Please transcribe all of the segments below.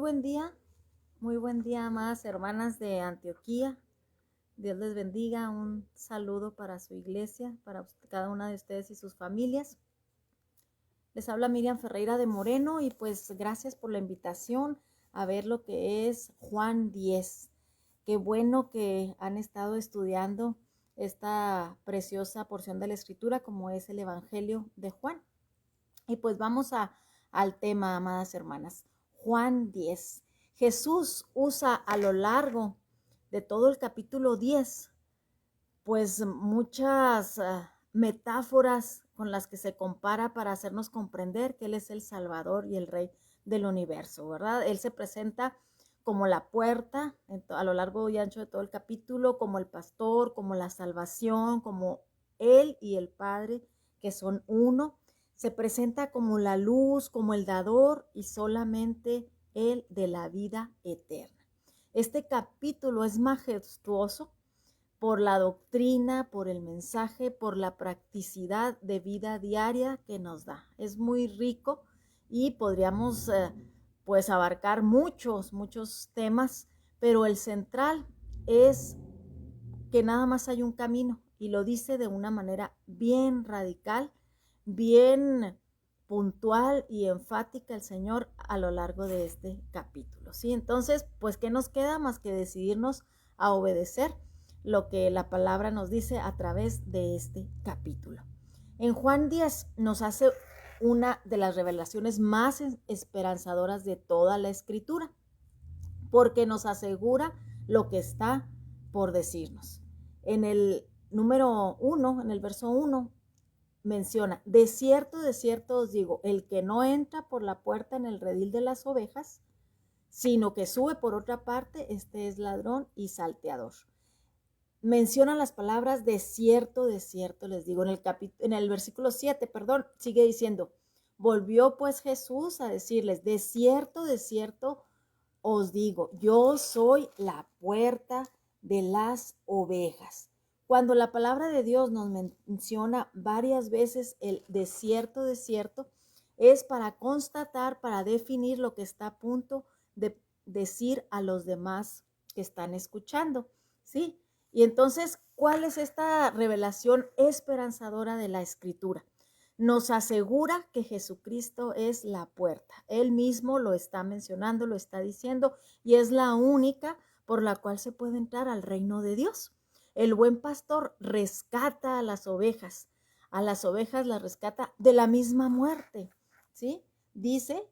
muy buen día, amadas hermanas de Antioquía. Dios les bendiga, un saludo para su iglesia, para cada una de ustedes y sus familias. Les habla Miriam Ferreira de Moreno y pues gracias por la invitación a ver lo que es Juan 10. Qué bueno que han estado estudiando esta preciosa porción de la Escritura como es el Evangelio de Juan. Y pues vamos al tema, amadas hermanas. Juan 10. Jesús usa a lo largo de todo el capítulo 10, pues muchas metáforas con las que se compara para hacernos comprender que Él es el Salvador y el Rey del universo, ¿verdad? Él se presenta como la puerta a lo largo y ancho de todo el capítulo, como el pastor, como la salvación, como Él y el Padre, que son uno. Se presenta como la luz, como el dador y solamente Él de la vida eterna. Este capítulo es majestuoso por la doctrina, por el mensaje, por la practicidad de vida diaria que nos da. Es muy rico y podríamos pues abarcar muchos temas, pero el central es que nada más hay un camino y lo dice de una manera bien radical, bien puntual y enfática el Señor a lo largo de este capítulo, ¿sí? Entonces, pues, ¿qué nos queda más que decidirnos a obedecer lo que la palabra nos dice a través de este capítulo? En Juan 10 nos hace una de las revelaciones más esperanzadoras de toda la Escritura, porque nos asegura lo que está por decirnos. En el número 1, en el verso 1, menciona: de cierto os digo, el que no entra por la puerta en el redil de las ovejas, sino que sube por otra parte, este es ladrón y salteador. Menciona las palabras de cierto les digo. En el versículo 7, sigue diciendo: volvió pues Jesús a decirles: de cierto os digo, yo soy la puerta de las ovejas. Cuando la palabra de Dios nos menciona varias veces el de cierto, es para constatar, para definir lo que está a punto de decir a los demás que están escuchando, ¿sí? Y entonces, ¿cuál es esta revelación esperanzadora de la Escritura? Nos asegura que Jesucristo es la puerta. Él mismo lo está mencionando, lo está diciendo, y es la única por la cual se puede entrar al reino de Dios. El buen pastor rescata a las ovejas las rescata de la misma muerte, ¿sí? Dice: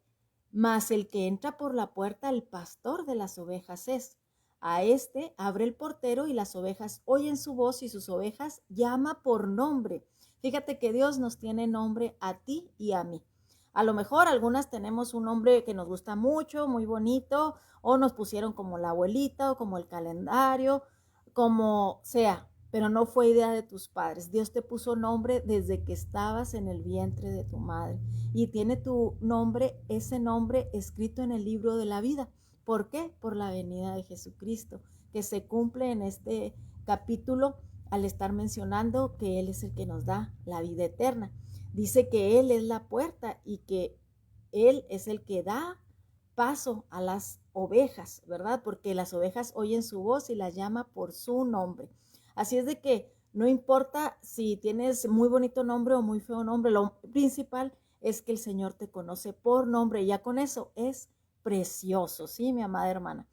mas el que entra por la puerta, el pastor de las ovejas es. A este abre el portero y las ovejas oyen su voz y sus ovejas llama por nombre. Fíjate que Dios nos tiene nombre a ti y a mí. A lo mejor algunas tenemos un nombre que nos gusta mucho, muy bonito, o nos pusieron como la abuelita o como el calendario, como sea, pero no fue idea de tus padres. Dios te puso nombre desde que estabas en el vientre de tu madre y tiene tu nombre, ese nombre escrito en el libro de la vida. ¿Por qué? Por la venida de Jesucristo, que se cumple en este capítulo al estar mencionando que Él es el que nos da la vida eterna. Dice que Él es la puerta y que Él es el que da paso a las ovejas, ¿verdad? Porque las ovejas oyen su voz y las llama por su nombre. Así es de que no importa si tienes muy bonito nombre o muy feo nombre, lo principal es que el Señor te conoce por nombre y ya con eso es precioso, ¿sí, mi amada hermana?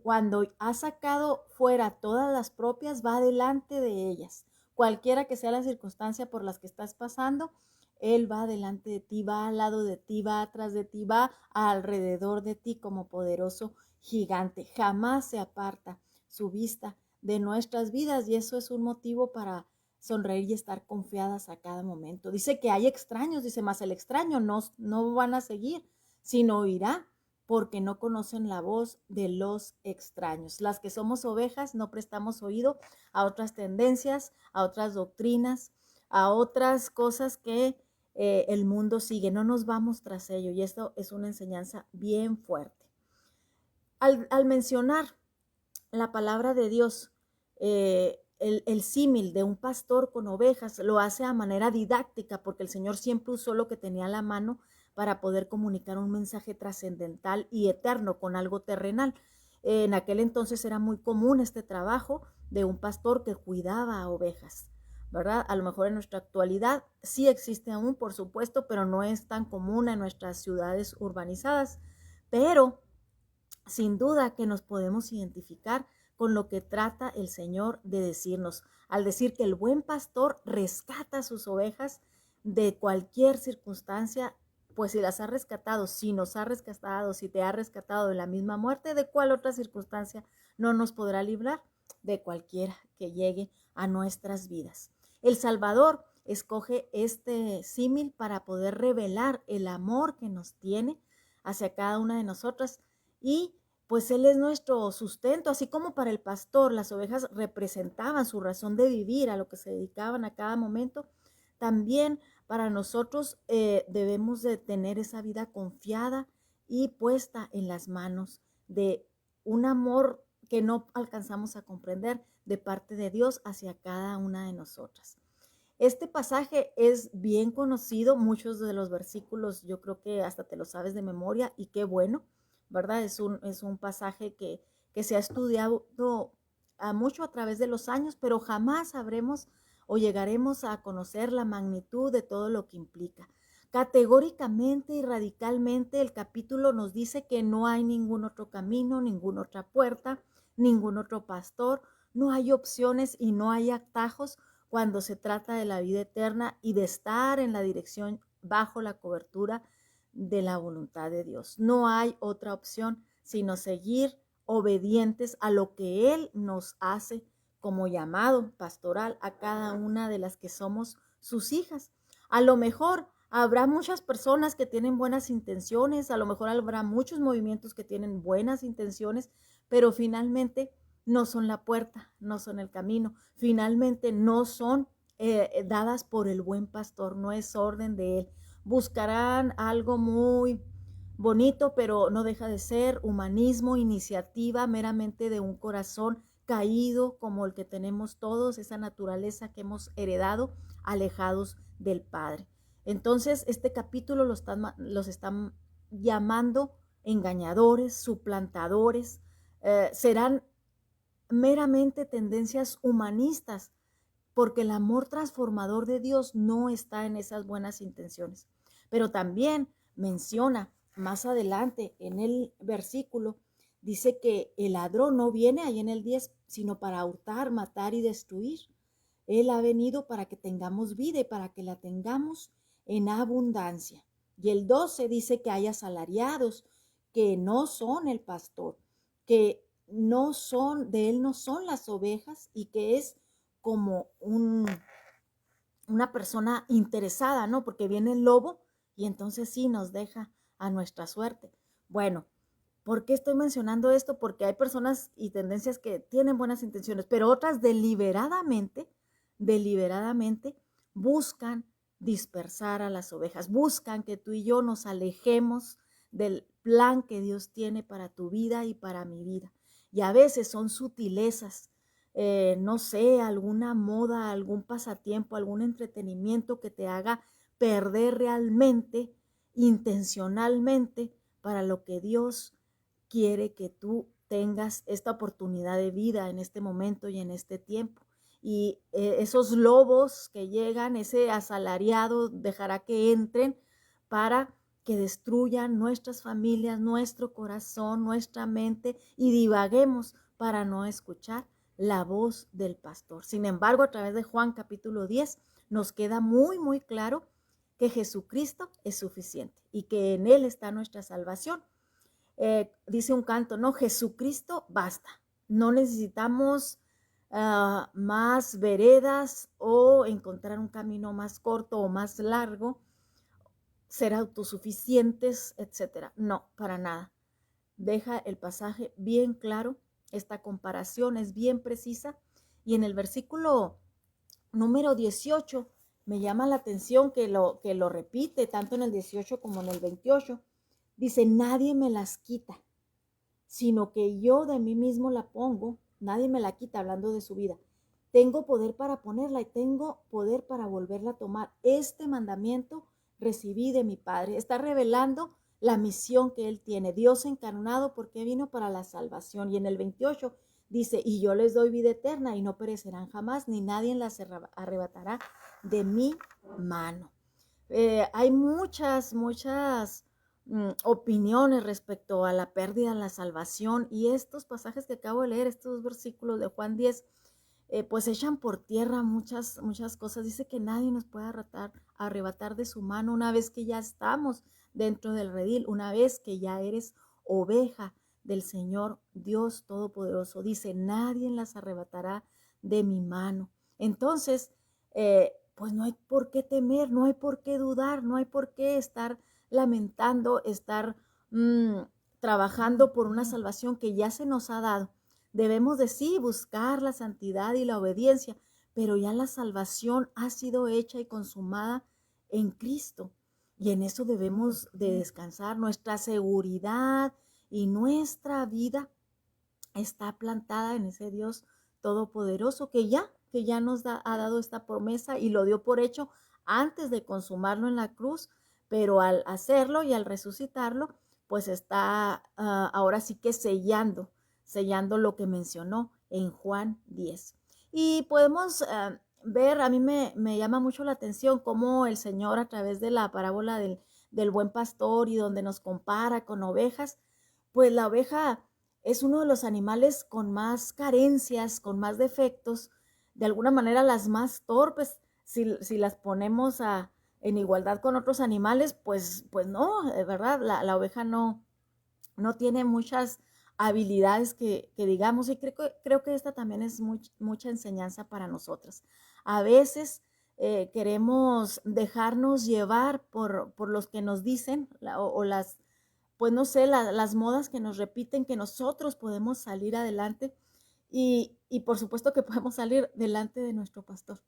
Cuando ha sacado fuera todas las propias, va delante de ellas. Cualquiera que sea la circunstancia por las que estás pasando, Él va delante de ti, va al lado de ti, va atrás de ti, va alrededor de ti como poderoso gigante. Jamás se aparta su vista de nuestras vidas y eso es un motivo para sonreír y estar confiadas a cada momento. Dice que hay extraños, dice: más el extraño no van a seguir, sino irá, porque no conocen la voz de los extraños. Las que somos ovejas no prestamos oído a otras tendencias, a otras doctrinas, a otras cosas que el mundo sigue. No nos vamos tras ello y esto es una enseñanza bien fuerte. Al mencionar la palabra de Dios, el símil de un pastor con ovejas lo hace a manera didáctica, porque el Señor siempre usó lo que tenía a la mano para poder comunicar un mensaje trascendental y eterno con algo terrenal. En aquel entonces era muy común este trabajo de un pastor que cuidaba a ovejas, ¿verdad? A lo mejor en nuestra actualidad sí existe aún, por supuesto, pero no es tan común en nuestras ciudades urbanizadas. Pero sin duda que nos podemos identificar con lo que trata el Señor de decirnos, al decir que el buen pastor rescata a sus ovejas de cualquier circunstancia. Pues si las ha rescatado, si nos ha rescatado, si te ha rescatado de la misma muerte, ¿de cuál otra circunstancia no nos podrá librar? De cualquiera que llegue a nuestras vidas. El Salvador escoge este símil para poder revelar el amor que nos tiene hacia cada una de nosotras, y pues Él es nuestro sustento, así como para el pastor las ovejas representaban su razón de vivir, a lo que se dedicaban a cada momento. También para nosotros debemos de tener esa vida confiada y puesta en las manos de un amor que no alcanzamos a comprender de parte de Dios hacia cada una de nosotras. Este pasaje es bien conocido, muchos de los versículos yo creo que hasta te lo sabes de memoria, y qué bueno, ¿verdad? Es un pasaje que se ha estudiado mucho a través de los años, pero jamás sabremos o llegaremos a conocer la magnitud de todo lo que implica. Categóricamente y radicalmente el capítulo nos dice que no hay ningún otro camino, ninguna otra puerta, ningún otro pastor, no hay opciones y no hay atajos cuando se trata de la vida eterna y de estar en la dirección bajo la cobertura de la voluntad de Dios. No hay otra opción sino seguir obedientes a lo que Él nos hace como llamado pastoral a cada una de las que somos sus hijas. A lo mejor habrá muchas personas que tienen buenas intenciones, a lo mejor habrá muchos movimientos que tienen buenas intenciones, pero finalmente no son la puerta, no son el camino, finalmente no son dadas por el buen pastor, no es orden de Él. Buscarán algo muy bonito, pero no deja de ser humanismo, iniciativa meramente de un corazón caído como el que tenemos todos, esa naturaleza que hemos heredado, alejados del Padre. Entonces, este capítulo los están llamando engañadores, suplantadores, serán meramente tendencias humanistas, porque el amor transformador de Dios no está en esas buenas intenciones. Pero también menciona más adelante en el versículo, dice que el ladrón no viene ahí en el 10, sino para hurtar, matar y destruir. Él ha venido para que tengamos vida y para que la tengamos en abundancia. Y el 12 dice que hay asalariados que no son el pastor, que no son, de él no son las ovejas, y que es como una persona interesada, ¿no? Porque viene el lobo y entonces sí nos deja a nuestra suerte. Bueno, ¿por qué estoy mencionando esto? Porque hay personas y tendencias que tienen buenas intenciones, pero otras deliberadamente buscan dispersar a las ovejas, buscan que tú y yo nos alejemos del plan que Dios tiene para tu vida y para mi vida. Y a veces son sutilezas, no sé, alguna moda, algún pasatiempo, algún entretenimiento que te haga perder realmente, intencionalmente, para lo que Dios quiere que tú tengas esta oportunidad de vida en este momento y en este tiempo. Y esos lobos que llegan, ese asalariado dejará que entren para que destruyan nuestras familias, nuestro corazón, nuestra mente, y divaguemos para no escuchar la voz del pastor. Sin embargo, a través de Juan capítulo 10 nos queda muy, muy claro que Jesucristo es suficiente y que en Él está nuestra salvación. Dice un canto, no, Jesucristo basta. No necesitamos más veredas o encontrar un camino más corto o más largo, ser autosuficientes, etcétera. No, para nada. Deja el pasaje bien claro, esta comparación es bien precisa, y en el versículo número 18 me llama la atención que lo repite tanto en el 18 como en el 28. Dice, nadie me las quita, sino que yo de mí mismo la pongo. Nadie me la quita, hablando de su vida. Tengo poder para ponerla y tengo poder para volverla a tomar. Este mandamiento recibí de mi Padre. Está revelando la misión que Él tiene. Dios encarnado, porque vino para la salvación. Y en el 28 dice, y yo les doy vida eterna y no perecerán jamás, ni nadie las arrebatará de mi mano. Hay muchas opiniones respecto a la pérdida de la salvación, y estos pasajes que acabo de leer, estos versículos de Juan 10, pues echan por tierra muchas cosas. Dice que nadie nos puede arrebatar de su mano una vez que ya estamos dentro del redil, una vez que ya eres oveja del Señor Dios Todopoderoso. Dice, nadie las arrebatará de mi mano. Entonces, pues no hay por qué temer, no hay por qué dudar, no hay por qué estar lamentando, estar trabajando por una salvación que ya se nos ha dado. Debemos de sí buscar la santidad y la obediencia, pero ya la salvación ha sido hecha y consumada en Cristo. Y en eso debemos de descansar. Nuestra seguridad y nuestra vida está plantada en ese Dios todopoderoso que ya nos ha dado esta promesa y lo dio por hecho antes de consumarlo en la cruz, pero al hacerlo y al resucitarlo, pues está ahora sí que sellando lo que mencionó en Juan 10. Y podemos ver, a mí me llama mucho la atención cómo el Señor, a través de la parábola del buen pastor, y donde nos compara con ovejas, pues la oveja es uno de los animales con más carencias, con más defectos, de alguna manera las más torpes. Si las ponemos en igualdad con otros animales, pues no, de verdad, la oveja no tiene muchas habilidades que digamos, y creo que esta también es mucha enseñanza para nosotras. A veces queremos dejarnos llevar por los que nos dicen o las, pues no sé, las modas que nos repiten que nosotros podemos salir adelante, y por supuesto que podemos salir delante de nuestro pastor.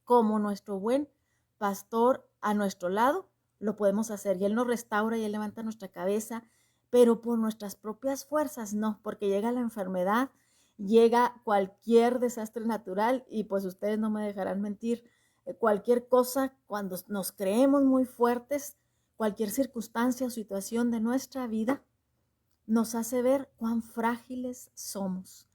Como nuestro buen pastor a nuestro lado, lo podemos hacer, y Él nos restaura y Él levanta nuestra cabeza, pero por nuestras propias fuerzas no, porque llega la enfermedad, llega cualquier desastre natural, y pues ustedes no me dejarán mentir, cualquier cosa, cuando nos creemos muy fuertes, cualquier circunstancia o situación de nuestra vida nos hace ver cuán frágiles somos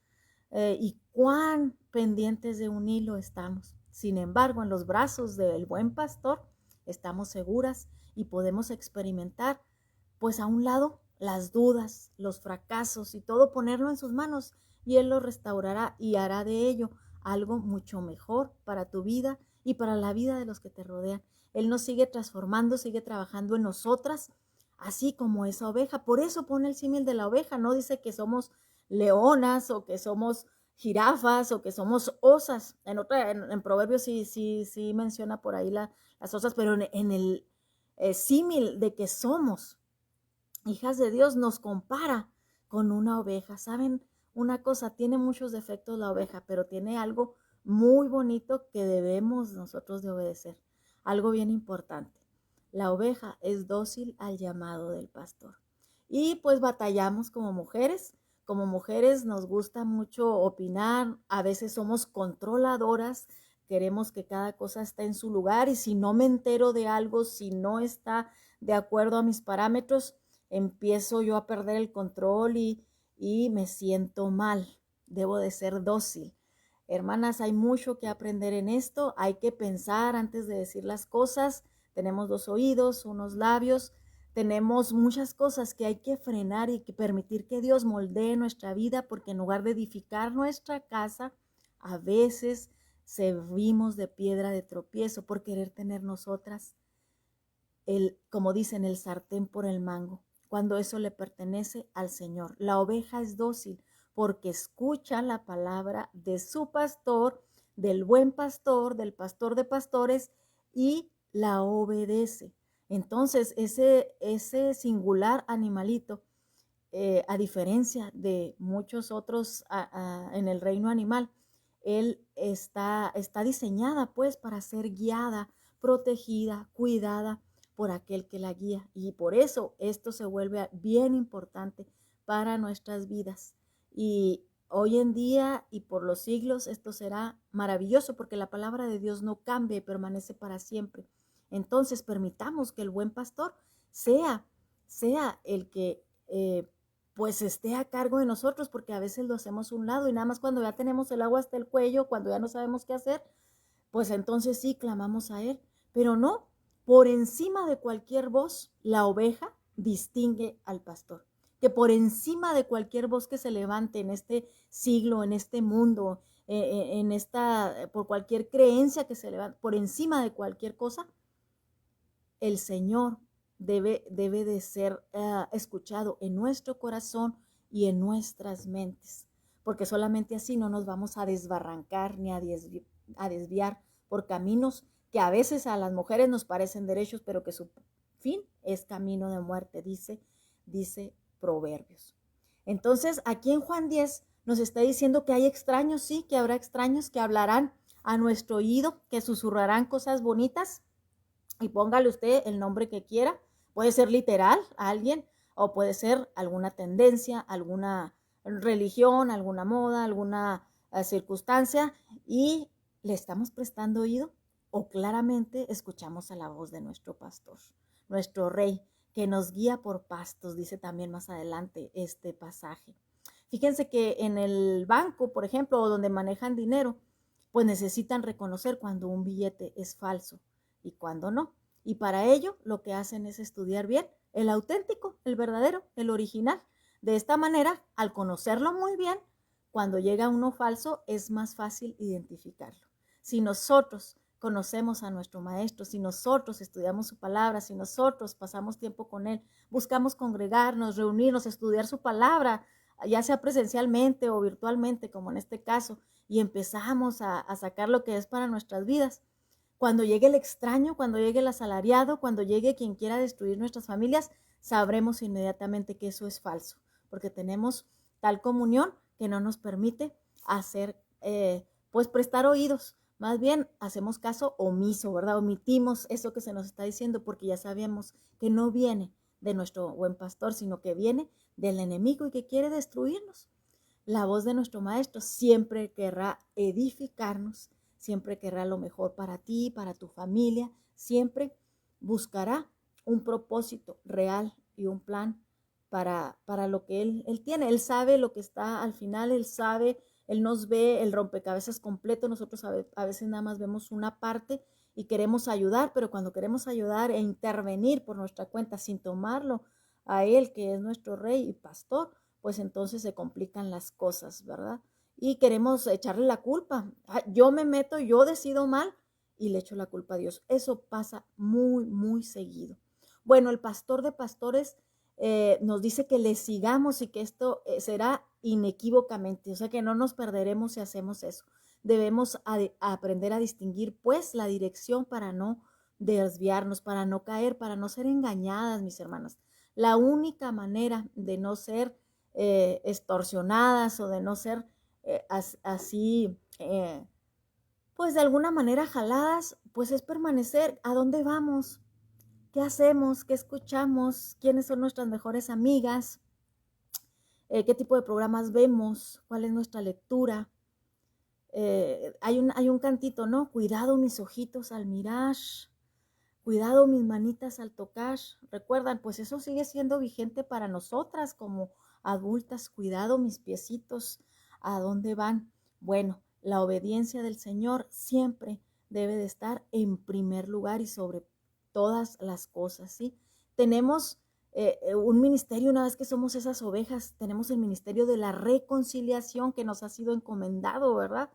y cuán pendientes de un hilo estamos. Sin embargo, en los brazos del buen pastor estamos seguras y podemos experimentar, pues a un lado, las dudas, los fracasos y todo, ponerlo en sus manos, y Él lo restaurará y hará de ello algo mucho mejor para tu vida y para la vida de los que te rodean. Él nos sigue transformando, sigue trabajando en nosotras, así como esa oveja. Por eso pone el símil de la oveja, no dice que somos leonas o que somos jirafas o que somos osas. En Proverbios sí menciona por ahí las osas, pero en el símil de que somos hijas de Dios nos compara con una oveja. ¿Saben una cosa? Tiene muchos defectos la oveja, pero tiene algo muy bonito que debemos nosotros de obedecer. Algo bien importante. La oveja es dócil al llamado del pastor. Y pues batallamos como mujeres. Como mujeres nos gusta mucho opinar, a veces somos controladoras, queremos que cada cosa esté en su lugar, y si no me entero de algo, si no está de acuerdo a mis parámetros, empiezo yo a perder el control y me siento mal. Debo de ser dócil. Hermanas, hay mucho que aprender en esto. Hay que pensar antes de decir las cosas. Tenemos 2 oídos, unos labios. Tenemos muchas cosas que hay que frenar y que permitir que Dios moldee nuestra vida, porque en lugar de edificar nuestra casa, a veces servimos de piedra de tropiezo por querer tener nosotras como dicen, el sartén por el mango, cuando eso le pertenece al Señor. La oveja es dócil porque escucha la palabra de su pastor, del buen pastor, del pastor de pastores, y la obedece. Entonces, ese singular animalito, a diferencia de muchos otros en el reino animal, él está diseñada pues para ser guiada, protegida, cuidada por aquel que la guía. Y por eso esto se vuelve bien importante para nuestras vidas. Y hoy en día y por los siglos esto será maravilloso, porque la palabra de Dios no cambia y permanece para siempre. Entonces permitamos que el buen pastor sea el que pues esté a cargo de nosotros, porque a veces lo hacemos a un lado y nada más cuando ya tenemos el agua hasta el cuello, cuando ya no sabemos qué hacer, pues entonces sí clamamos a Él. Pero no, por encima de cualquier voz, la oveja distingue al pastor. Que por encima de cualquier voz que se levante en este siglo, en este mundo, por cualquier creencia que se levante, por encima de cualquier cosa, el Señor debe de ser escuchado en nuestro corazón y en nuestras mentes, porque solamente así no nos vamos a desbarrancar ni a desviar por caminos que a veces a las mujeres nos parecen derechos, pero que su fin es camino de muerte, dice Proverbios. Entonces, aquí en Juan 10 nos está diciendo que hay extraños, sí, que habrá extraños que hablarán a nuestro oído, que susurrarán cosas bonitas, y póngale usted el nombre que quiera. Puede ser literal a alguien o puede ser alguna tendencia, alguna religión, alguna moda, alguna circunstancia, y le estamos prestando oído o claramente escuchamos a la voz de nuestro pastor, nuestro rey, que nos guía por pastos, dice también más adelante este pasaje. Fíjense que en el banco, por ejemplo, o donde manejan dinero, pues necesitan reconocer cuando un billete es falso y cuando no. Y para ello lo que hacen es estudiar bien el auténtico, el verdadero, el original. De esta manera, al conocerlo muy bien, cuando llega uno falso es más fácil identificarlo. Si nosotros conocemos a nuestro maestro, si nosotros estudiamos su palabra, si nosotros pasamos tiempo con él, buscamos congregarnos, reunirnos, estudiar su palabra, ya sea presencialmente o virtualmente, como en este caso, y empezamos a sacar lo que es para nuestras vidas. Cuando llegue el extraño, cuando llegue el asalariado, cuando llegue quien quiera destruir nuestras familias, sabremos inmediatamente que eso es falso, porque tenemos tal comunión que no nos permite hacer, pues prestar oídos. Más bien hacemos caso omiso, ¿verdad? Omitimos eso que se nos está diciendo porque ya sabemos que no viene de nuestro buen pastor, sino que viene del enemigo y que quiere destruirnos. La voz de nuestro maestro siempre querrá edificarnos, siempre querrá lo mejor para ti, para tu familia, siempre buscará un propósito real y un plan para lo que él tiene. Él sabe lo que está al final, él sabe, él nos ve el rompecabezas completo, nosotros a veces nada más vemos una parte y queremos ayudar, pero cuando queremos ayudar e intervenir por nuestra cuenta sin tomarlo a él, que es nuestro rey y pastor, pues entonces se complican las cosas, ¿verdad? Y queremos echarle la culpa. Yo me meto, yo decido mal y le echo la culpa a Dios. Eso pasa muy, muy seguido. Bueno, el pastor de pastores nos dice que le sigamos y que esto será inequívocamente, o sea que no nos perderemos si hacemos eso. Debemos aprender a distinguir pues la dirección para no desviarnos, para no caer, para no ser engañadas, mis hermanas. La única manera de no ser extorsionadas o de no ser así, pues de alguna manera jaladas, pues es permanecer. ¿A dónde vamos? ¿Qué hacemos? ¿Qué escuchamos? ¿Quiénes son nuestras mejores amigas? ¿Qué tipo de programas vemos? ¿Cuál es nuestra lectura? Hay un cantito, ¿no? Cuidado mis ojitos al mirar, cuidado mis manitas al tocar. Recuerdan, pues eso sigue siendo vigente para nosotras como adultas. Cuidado mis piecitos, ¿a dónde van? Bueno, la obediencia del Señor siempre debe de estar en primer lugar y sobre todas las cosas, ¿sí? Tenemos un ministerio, una vez que somos esas ovejas, tenemos el ministerio de la reconciliación que nos ha sido encomendado, ¿verdad?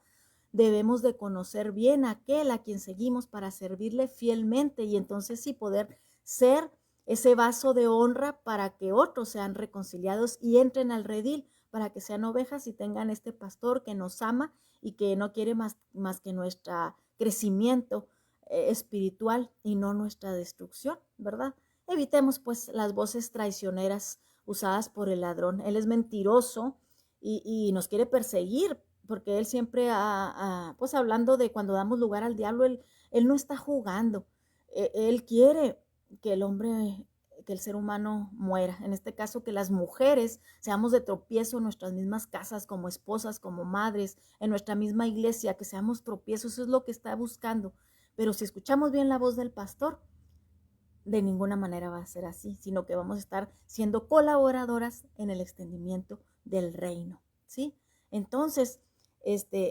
Debemos de conocer bien a aquel a quien seguimos para servirle fielmente y entonces sí poder ser ese vaso de honra para que otros sean reconciliados y entren al redil, para que sean ovejas y tengan este pastor que nos ama y que no quiere más que nuestro crecimiento espiritual y no nuestra destrucción, ¿verdad? Evitemos pues las voces traicioneras usadas por el ladrón. Él es mentiroso y nos quiere perseguir, porque él siempre, pues hablando de cuando damos lugar al diablo, él no está jugando. Él quiere que el hombre, que el ser humano muera. En este caso, que las mujeres seamos de tropiezo en nuestras mismas casas, como esposas, como madres, en nuestra misma iglesia, que seamos tropiezos. Eso es lo que está buscando. Pero si escuchamos bien la voz del pastor, de ninguna manera va a ser así, sino que vamos a estar siendo colaboradoras en el extendimiento del reino, ¿sí? Entonces,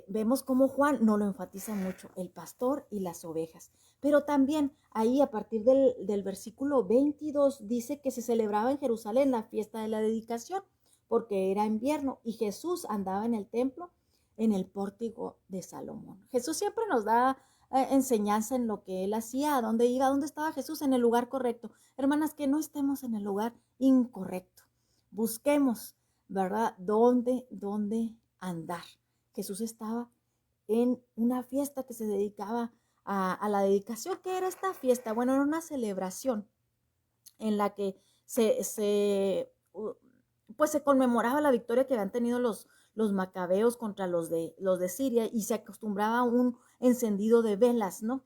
vemos cómo Juan no lo enfatiza mucho, el pastor y las ovejas. Pero también ahí a partir del versículo 22 dice que se celebraba en Jerusalén la fiesta de la dedicación, porque era invierno y Jesús andaba en el templo, en el pórtico de Salomón. Jesús siempre nos da enseñanza en lo que él hacía, a dónde iba, dónde estaba Jesús, en el lugar correcto. Hermanas, que no estemos en el lugar incorrecto. Busquemos, ¿verdad? ¿Dónde andar? Jesús estaba en una fiesta que se dedicaba a la dedicación. ¿Qué era esta fiesta? Bueno, era una celebración en la que pues se conmemoraba la victoria que habían tenido los macabeos contra los de Siria, y se acostumbraba a un encendido de velas, ¿no?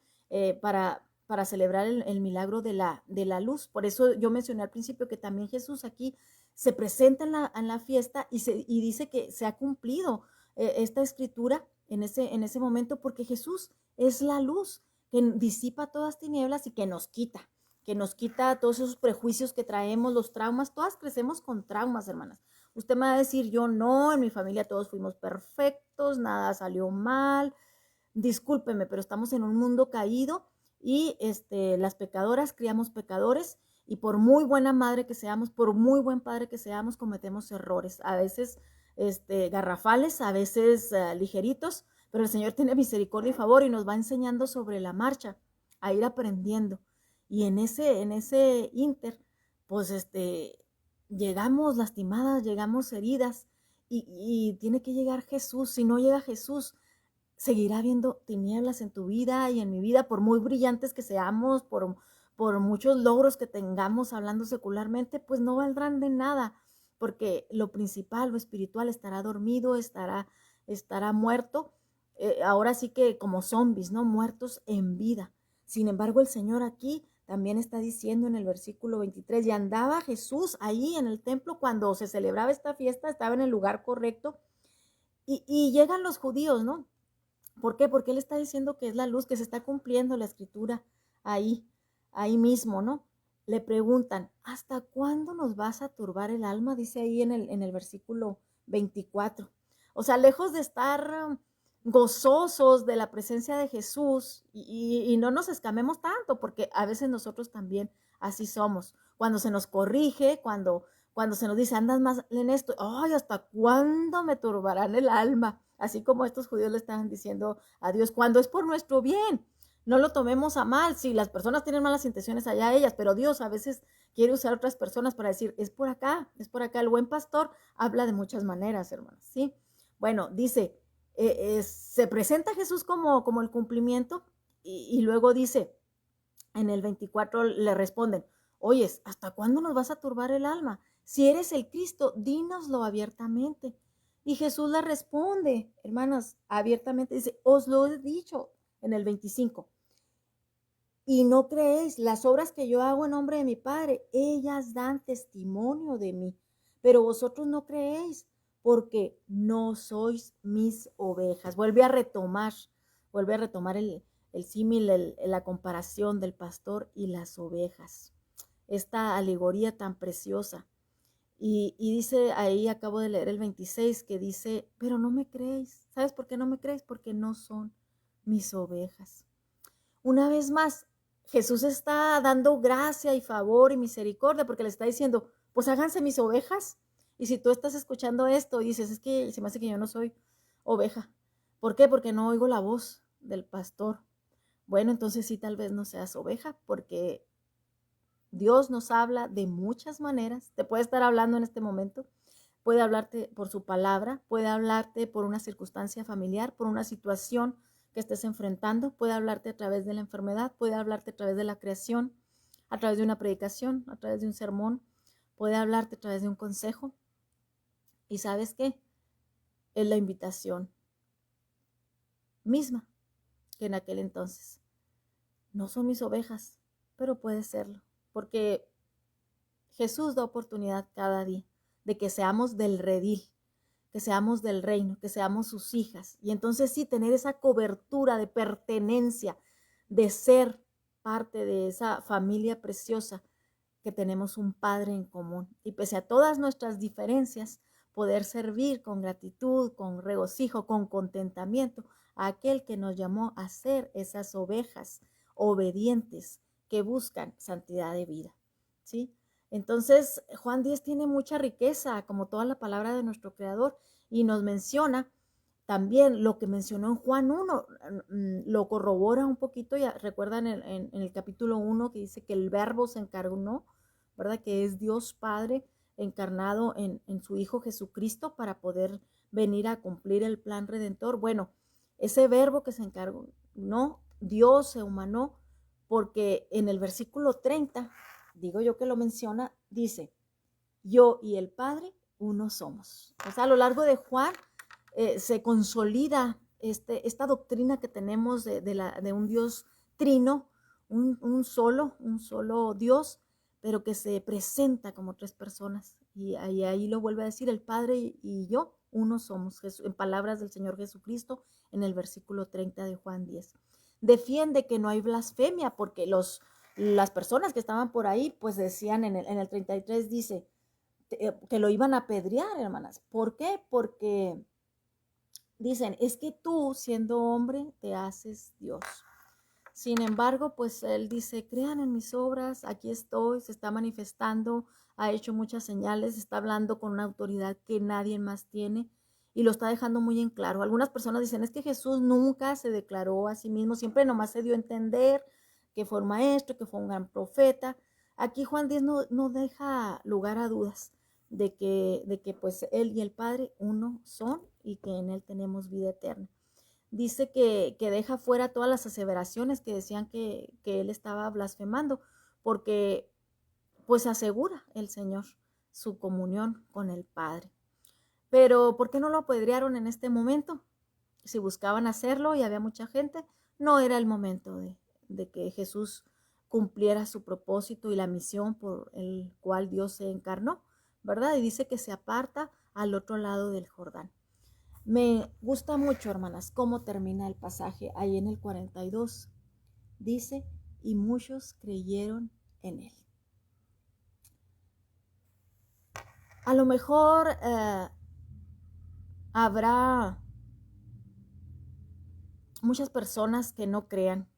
Para celebrar el milagro de la luz. Por eso yo mencioné al principio que también Jesús aquí se presenta en la fiesta y dice que se ha cumplido esta escritura en ese momento, porque Jesús es la luz que disipa todas tinieblas y que nos quita todos esos prejuicios que traemos, los traumas. Todas crecemos con traumas, hermanas. Usted me va a decir, yo no, en mi familia todos fuimos perfectos, nada salió mal, discúlpeme, pero estamos en un mundo caído y las pecadoras criamos pecadores, y por muy buena madre que seamos, por muy buen padre que seamos, cometemos errores, a veces garrafales, a veces ligeritos, pero el Señor tiene misericordia y favor y nos va enseñando sobre la marcha a ir aprendiendo. Y en ese inter, pues llegamos lastimadas, llegamos heridas, y tiene que llegar Jesús. Si no llega Jesús, seguirá habiendo tinieblas en tu vida y en mi vida, por muy brillantes que seamos, por muchos logros que tengamos hablando secularmente, pues no valdrán de nada, porque lo principal, lo espiritual, estará dormido, estará muerto, ahora sí que como zombies, ¿no? Muertos en vida. Sin embargo, el Señor aquí también está diciendo en el versículo 23, y andaba Jesús ahí en el templo cuando se celebraba esta fiesta, estaba en el lugar correcto, y llegan los judíos, ¿no? ¿Por qué? Porque él está diciendo que es la luz, que se está cumpliendo la escritura ahí mismo, ¿no? Le preguntan, ¿hasta cuándo nos vas a turbar el alma? Dice ahí en el versículo 24. O sea, lejos de estar gozosos de la presencia de Jesús, y no nos escamemos tanto, porque a veces nosotros también así somos. Cuando se nos corrige, cuando se nos dice, andas más en esto, ay, ¿hasta cuándo me turbarán el alma? Así como estos judíos le estaban diciendo a Dios, cuando es por nuestro bien. No lo tomemos a mal. Si las personas tienen malas intenciones, allá ellas, pero Dios a veces quiere usar otras personas para decir, es por acá, es por acá. El buen pastor habla de muchas maneras, hermanas, ¿sí? Bueno, dice, se presenta Jesús como el cumplimiento, y luego dice, en el 24 le responden, oyes, ¿hasta cuándo nos vas a turbar el alma? Si eres el Cristo, dínoslo abiertamente. Y Jesús le responde, hermanas, abiertamente, dice, os lo he dicho en el 25. Y no creéis, las obras que yo hago en nombre de mi Padre, ellas dan testimonio de mí. Pero vosotros no creéis, porque no sois mis ovejas. Vuelve a retomar el símil, la comparación del pastor y las ovejas. Esta alegoría tan preciosa. Y dice, ahí acabo de leer el 26, que dice, pero no me creéis. ¿Sabes por qué no me creéis? Porque no son mis ovejas. Una vez más, Jesús está dando gracia y favor y misericordia, porque le está diciendo, pues háganse mis ovejas. Y si tú estás escuchando esto y dices, es que se me hace que yo no soy oveja. ¿Por qué? Porque no oigo la voz del pastor. Bueno, entonces sí, tal vez no seas oveja, porque Dios nos habla de muchas maneras. Te puede estar hablando en este momento, puede hablarte por su palabra, puede hablarte por una circunstancia familiar, por una situación que estés enfrentando, puede hablarte a través de la enfermedad, puede hablarte a través de la creación, a través de una predicación, a través de un sermón, puede hablarte a través de un consejo. ¿Y sabes qué? Es la invitación misma que en aquel entonces. No son mis ovejas, pero puede serlo, porque Jesús da oportunidad cada día de que seamos del redil, que seamos del reino, que seamos sus hijas. Y entonces sí, tener esa cobertura de pertenencia, de ser parte de esa familia preciosa que tenemos un Padre en común. Y pese a todas nuestras diferencias, poder servir con gratitud, con regocijo, con contentamiento a aquel que nos llamó a ser esas ovejas obedientes que buscan santidad de vida, ¿sí? Entonces, Juan 10 tiene mucha riqueza, como toda la palabra de nuestro Creador, y nos menciona también lo que mencionó en Juan 1, lo corrobora un poquito. Ya recuerdan en el capítulo 1 que dice que el verbo se encarnó, ¿verdad? Que es Dios Padre encarnado en su Hijo Jesucristo para poder venir a cumplir el plan redentor. Bueno, ese verbo que se encarnó, Dios se humanó, porque en el versículo 30, digo yo que lo menciona, dice, yo y el Padre uno somos. O sea, a lo largo de Juan se consolida esta doctrina que tenemos de un Dios trino, un solo Dios, pero que se presenta como tres personas. Y ahí lo vuelve a decir, el Padre y yo, uno somos, en palabras del Señor Jesucristo, en el versículo 30 de Juan 10. Defiende que no hay blasfemia, porque las personas que estaban por ahí, pues decían en el 33, dice, que lo iban a apedrear, hermanas. ¿Por qué? Porque dicen, es que tú, siendo hombre, te haces Dios. Sin embargo, pues él dice, crean en mis obras, aquí estoy, se está manifestando, ha hecho muchas señales, está hablando con una autoridad que nadie más tiene y lo está dejando muy en claro. Algunas personas dicen, es que Jesús nunca se declaró a sí mismo, siempre nomás se dio a entender que fue un maestro, que fue un gran profeta. Aquí Juan 10 no deja lugar a dudas de que pues él y el Padre uno son y que en él tenemos vida eterna. Dice que deja fuera todas las aseveraciones que decían que él estaba blasfemando, porque pues asegura el Señor su comunión con el Padre. Pero ¿por qué no lo apedrearon en este momento? Si buscaban hacerlo y había mucha gente, no era el momento de que Jesús cumpliera su propósito y la misión por el cual Dios se encarnó, ¿verdad? Y dice que se aparta al otro lado del Jordán. Me gusta mucho, hermanas, cómo termina el pasaje ahí en el 42. Dice, y muchos creyeron en él. A lo mejor habrá muchas personas que no crean,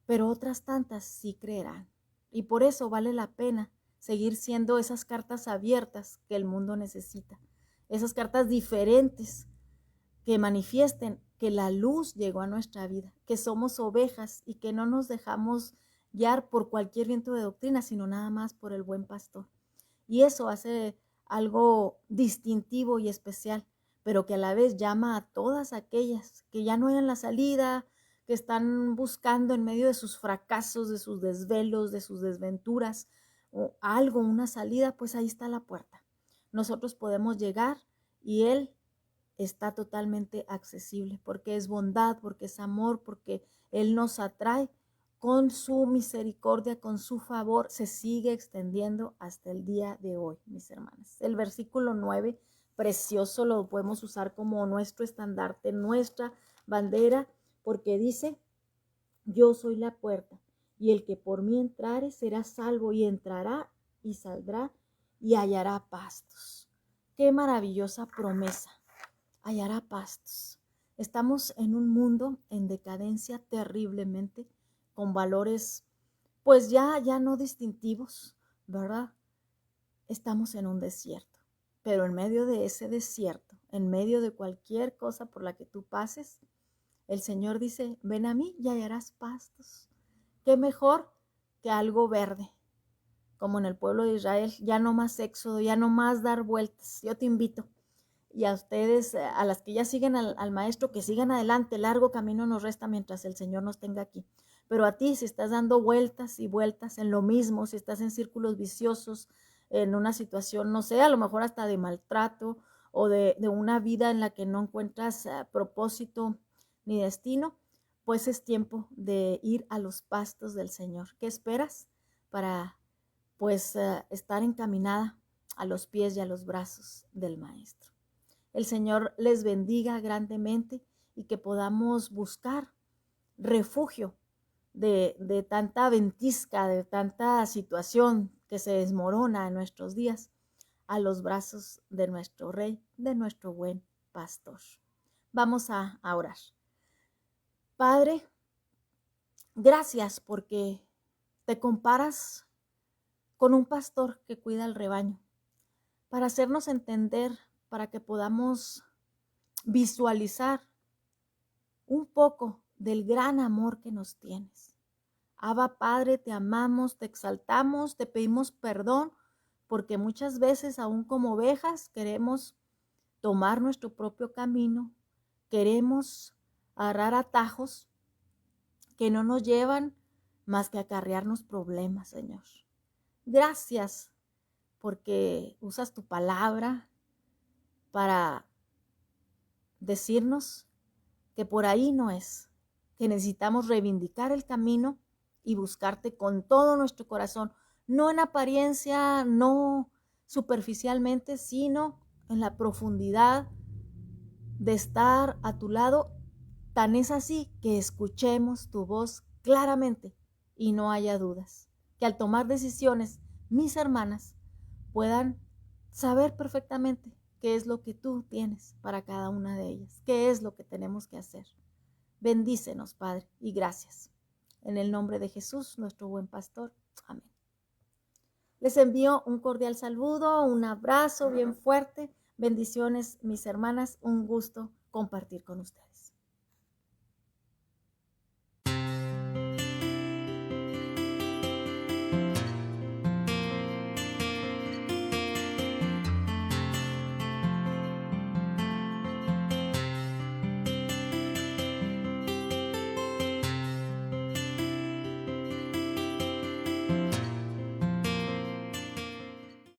pero otras tantas sí creerán. Y por eso vale la pena seguir siendo esas cartas abiertas que el mundo necesita, esas cartas diferentes que manifiesten que la luz llegó a nuestra vida, que somos ovejas y que no nos dejamos guiar por cualquier viento de doctrina, sino nada más por el buen pastor. Y eso hace algo distintivo y especial, pero que a la vez llama a todas aquellas que ya no hayan la salida, que están buscando en medio de sus fracasos, de sus desvelos, de sus desventuras, o algo, una salida, pues ahí está la puerta. Nosotros podemos llegar y Él está totalmente accesible, porque es bondad, porque es amor, porque Él nos atrae con su misericordia, con su favor, se sigue extendiendo hasta el día de hoy, mis hermanas. El versículo 9, precioso, lo podemos usar como nuestro estandarte, nuestra bandera, porque dice, yo soy la puerta, y el que por mí entrare será salvo, y entrará y saldrá y hallará pastos. Qué maravillosa promesa. Hallará pastos. Estamos en un mundo en decadencia terriblemente, con valores pues ya no distintivos, ¿verdad? Estamos en un desierto, pero en medio de ese desierto, en medio de cualquier cosa por la que tú pases, el Señor dice, ven a mí y hallarás pastos. ¿Qué mejor que algo verde? Como en el pueblo de Israel, ya no más éxodo, ya no más dar vueltas. Yo te invito. Y a ustedes, a las que ya siguen al maestro, que sigan adelante, largo camino nos resta mientras el Señor nos tenga aquí. Pero a ti, si estás dando vueltas y vueltas en lo mismo, si estás en círculos viciosos, en una situación, no sé, a lo mejor hasta de maltrato o de una vida en la que no encuentras propósito ni destino, pues es tiempo de ir a los pastos del Señor. ¿Qué esperas para pues estar encaminada a los pies y a los brazos del Maestro? El Señor les bendiga grandemente y que podamos buscar refugio de tanta ventisca, de tanta situación que se desmorona en nuestros días, a los brazos de nuestro Rey, de nuestro buen pastor. Vamos a orar. Padre, gracias porque te comparas con un pastor que cuida el rebaño, para hacernos entender, para que podamos visualizar un poco del gran amor que nos tienes. Abba Padre, te amamos, te exaltamos, te pedimos perdón, porque muchas veces, aún como ovejas, queremos tomar nuestro propio camino, queremos agarrar atajos que no nos llevan más que a acarrearnos problemas, Señor. Gracias porque usas tu palabra para decirnos que por ahí no es, que necesitamos reivindicar el camino y buscarte con todo nuestro corazón, no en apariencia, no superficialmente, sino en la profundidad de estar a tu lado. Tan es así que escuchemos tu voz claramente y no haya dudas, que al tomar decisiones, mis hermanas puedan saber perfectamente qué es lo que tú tienes para cada una de ellas, qué es lo que tenemos que hacer. Bendícenos, Padre, y gracias. En el nombre de Jesús, nuestro buen pastor. Amén. Les envío un cordial saludo, un abrazo bien fuerte. Bendiciones, mis hermanas. Un gusto compartir con ustedes.